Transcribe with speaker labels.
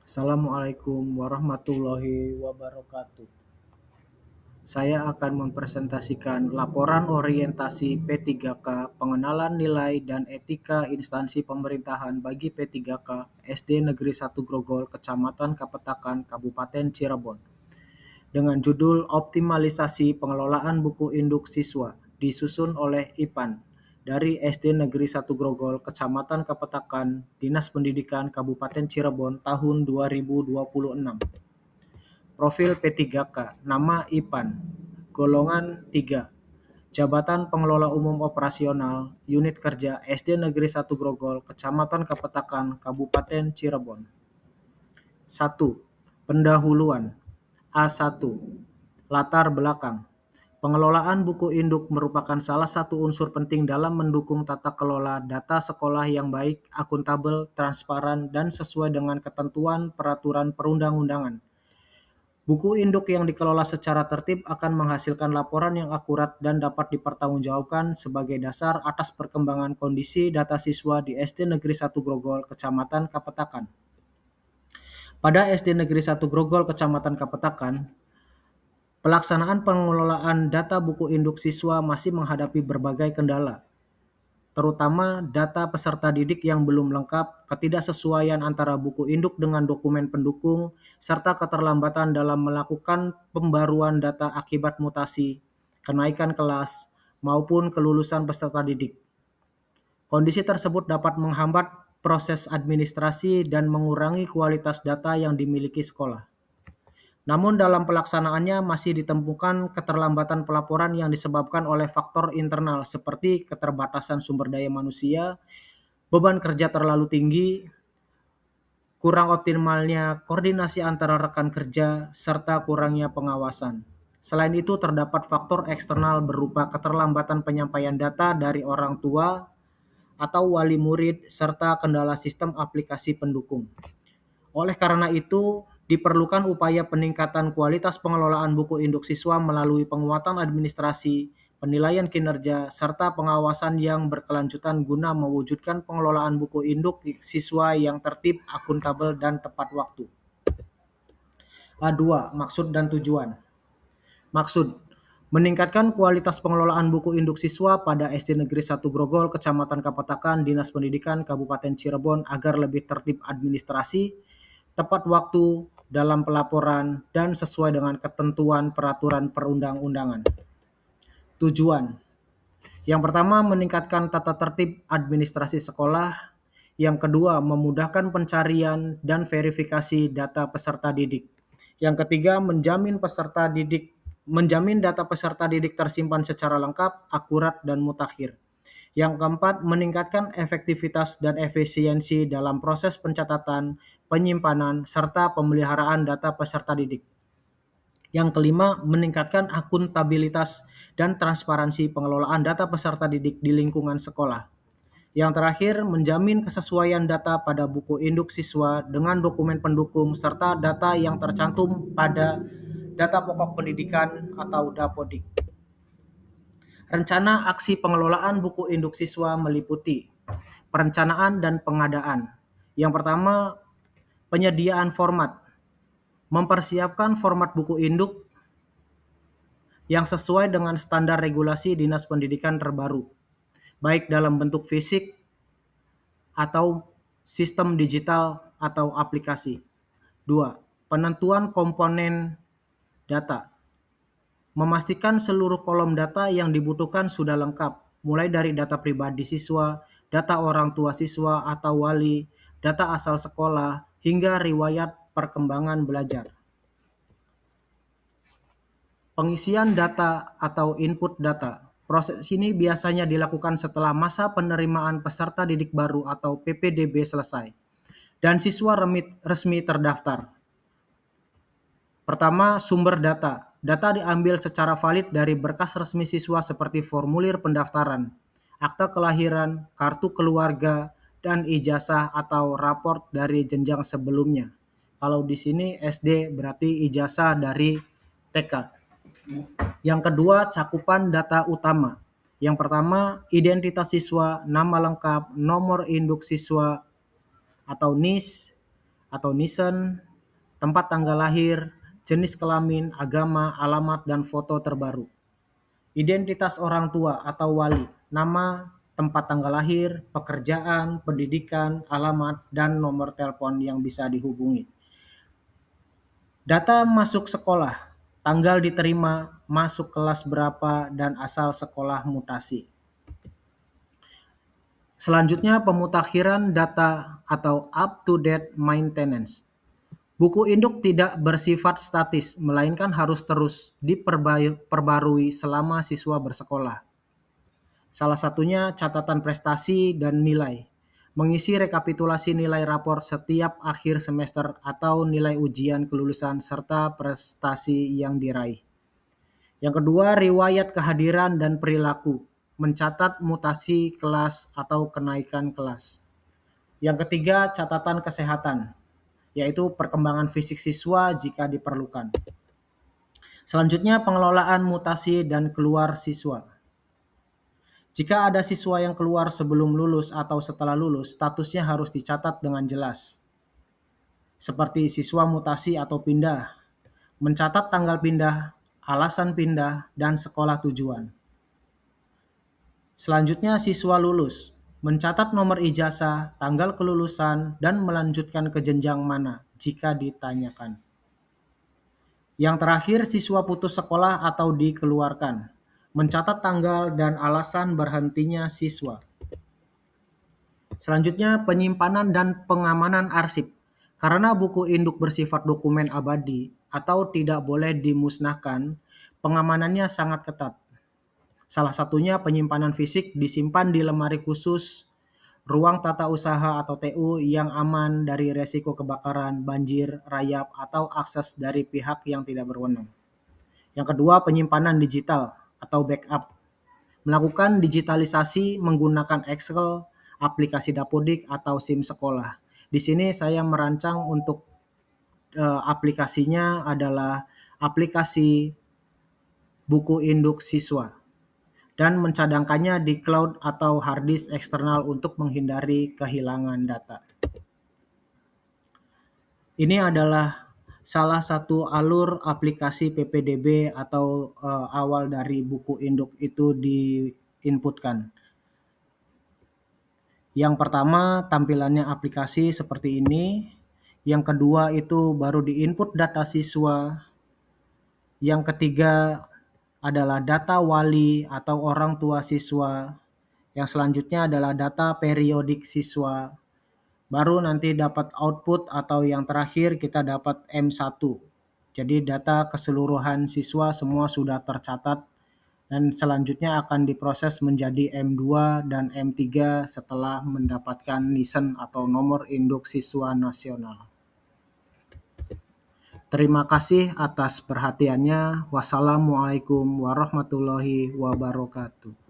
Speaker 1: Assalamualaikum warahmatullahi wabarakatuh. Saya akan mempresentasikan laporan orientasi P3K pengenalan nilai dan etika instansi pemerintahan bagi P3K SD Negeri 1 Grogol, Kecamatan Kapetakan, Kabupaten Cirebon, dengan judul Optimalisasi Pengelolaan Buku Induk Siswa, disusun oleh IPAN dari SD Negeri 1 Grogol, Kecamatan Kapetakan, Dinas Pendidikan Kabupaten Cirebon tahun 2026. Profil P3K, nama IPAN, golongan 3, Jabatan Pengelola Umum Operasional, Unit Kerja SD Negeri 1 Grogol, Kecamatan Kapetakan, Kabupaten Cirebon. 1. Pendahuluan. A1. Latar belakang. Pengelolaan buku induk merupakan salah satu unsur penting dalam mendukung tata kelola data sekolah yang baik, akuntabel, transparan, dan sesuai dengan ketentuan peraturan perundang-undangan. Buku induk yang dikelola secara tertib akan menghasilkan laporan yang akurat dan dapat dipertanggungjawabkan sebagai dasar atas perkembangan kondisi data siswa di SD Negeri 1 Grogol, Kecamatan Kapetakan. Pada SD Negeri 1 Grogol, Kecamatan Kapetakan, pelaksanaan pengelolaan data buku induk siswa masih menghadapi berbagai kendala, terutama data peserta didik yang belum lengkap, ketidaksesuaian antara buku induk dengan dokumen pendukung, serta keterlambatan dalam melakukan pembaruan data akibat mutasi, kenaikan kelas, maupun kelulusan peserta didik. Kondisi tersebut dapat menghambat proses administrasi dan mengurangi kualitas data yang dimiliki sekolah. Namun dalam pelaksanaannya masih ditemukan keterlambatan pelaporan yang disebabkan oleh faktor internal seperti keterbatasan sumber daya manusia, beban kerja terlalu tinggi, kurang optimalnya koordinasi antara rekan kerja, serta kurangnya pengawasan. Selain itu terdapat faktor eksternal berupa keterlambatan penyampaian data dari orang tua atau wali murid, serta kendala sistem aplikasi pendukung. Oleh karena itu, diperlukan upaya peningkatan kualitas pengelolaan buku induk siswa melalui penguatan administrasi, penilaian kinerja, serta pengawasan yang berkelanjutan guna mewujudkan pengelolaan buku induk siswa yang tertib, akuntabel, dan tepat waktu. A2. Maksud dan tujuan. Maksud: meningkatkan kualitas pengelolaan buku induk siswa pada SD Negeri 1 Grogol, Kecamatan Kapetakan, Dinas Pendidikan Kabupaten Cirebon agar lebih tertib administrasi, tepat waktu dalam pelaporan, dan sesuai dengan ketentuan peraturan perundang-undangan. Tujuan: yang pertama, meningkatkan tata tertib administrasi sekolah. Yang kedua, memudahkan pencarian dan verifikasi data peserta didik. Yang ketiga, menjamin data peserta didik tersimpan secara lengkap, akurat, dan mutakhir. Yang keempat, meningkatkan efektivitas dan efisiensi dalam proses pencatatan, penyimpanan, serta pemeliharaan data peserta didik. Yang kelima, meningkatkan akuntabilitas dan transparansi pengelolaan data peserta didik di lingkungan sekolah. Yang terakhir, menjamin kesesuaian data pada buku induk siswa dengan dokumen pendukung serta data yang tercantum pada data pokok pendidikan atau Dapodik. Rencana aksi pengelolaan buku induk siswa meliputi perencanaan dan pengadaan. Yang pertama, penyediaan format. Mempersiapkan format buku induk yang sesuai dengan standar regulasi Dinas Pendidikan terbaru, baik dalam bentuk fisik atau sistem digital atau aplikasi. 2. Penentuan komponen data. Memastikan seluruh kolom data yang dibutuhkan sudah lengkap, mulai dari data pribadi siswa, data orang tua siswa atau wali, data asal sekolah, hingga riwayat perkembangan belajar. Pengisian data atau input data. Proses ini biasanya dilakukan setelah masa penerimaan peserta didik baru atau PPDB selesai dan siswa resmi terdaftar. Pertama, sumber data. Data diambil secara valid dari berkas resmi siswa seperti formulir pendaftaran, akta kelahiran, kartu keluarga, dan ijazah atau raport dari jenjang sebelumnya. Kalau di sini SD berarti ijazah dari TK. Yang kedua, cakupan data utama. Yang pertama, identitas siswa, nama lengkap, nomor induk siswa atau NIS, atau NISN, tempat tanggal lahir, jenis kelamin, agama, alamat, dan foto terbaru. Identitas orang tua atau wali, nama, tempat tanggal lahir, pekerjaan, pendidikan, alamat, dan nomor telepon yang bisa dihubungi. Data masuk sekolah, tanggal diterima, masuk kelas berapa, dan asal sekolah mutasi. Selanjutnya pemutakhiran data atau up-to-date maintenance. Buku induk tidak bersifat statis, melainkan harus terus diperbarui selama siswa bersekolah. Salah satunya catatan prestasi dan nilai. Mengisi rekapitulasi nilai rapor setiap akhir semester atau nilai ujian kelulusan serta prestasi yang diraih. Yang kedua, riwayat kehadiran dan perilaku. Mencatat mutasi kelas atau kenaikan kelas. Yang ketiga, catatan kesehatan, yaitu perkembangan fisik siswa jika diperlukan. Selanjutnya, pengelolaan mutasi dan keluar siswa. Jika ada siswa yang keluar sebelum lulus atau setelah lulus, statusnya harus dicatat dengan jelas. Seperti siswa mutasi atau pindah, mencatat tanggal pindah, alasan pindah, dan sekolah tujuan. Selanjutnya siswa lulus, mencatat nomor ijazah, tanggal kelulusan, dan melanjutkan ke jenjang mana jika ditanyakan. Yang terakhir siswa putus sekolah atau dikeluarkan, mencatat tanggal dan alasan berhentinya siswa. Selanjutnya penyimpanan dan pengamanan arsip. Karena buku induk bersifat dokumen abadi atau tidak boleh dimusnahkan, pengamanannya sangat ketat. Salah satunya penyimpanan fisik disimpan di lemari khusus, ruang tata usaha atau TU yang aman dari resiko kebakaran, banjir, rayap, atau akses dari pihak yang tidak berwenang. Yang kedua, penyimpanan digital atau backup. Melakukan digitalisasi menggunakan Excel, aplikasi Dapodik, atau SIM sekolah. Di sini saya merancang untuk aplikasinya adalah aplikasi buku induk siswa dan mencadangkannya di cloud atau hard disk eksternal untuk menghindari kehilangan data. Ini adalah salah satu alur aplikasi PPDB atau awal dari buku induk itu diinputkan. Yang pertama tampilannya aplikasi seperti ini. Yang kedua itu baru diinput data siswa. Yang ketiga adalah data wali atau orang tua siswa. Yang selanjutnya adalah data periodik siswa. Baru nanti dapat output atau yang terakhir kita dapat M1. Jadi data keseluruhan siswa semua sudah tercatat dan selanjutnya akan diproses menjadi M2 dan M3 setelah mendapatkan NISN atau nomor induk siswa nasional. Terima kasih atas perhatiannya. Wassalamualaikum warahmatullahi wabarakatuh.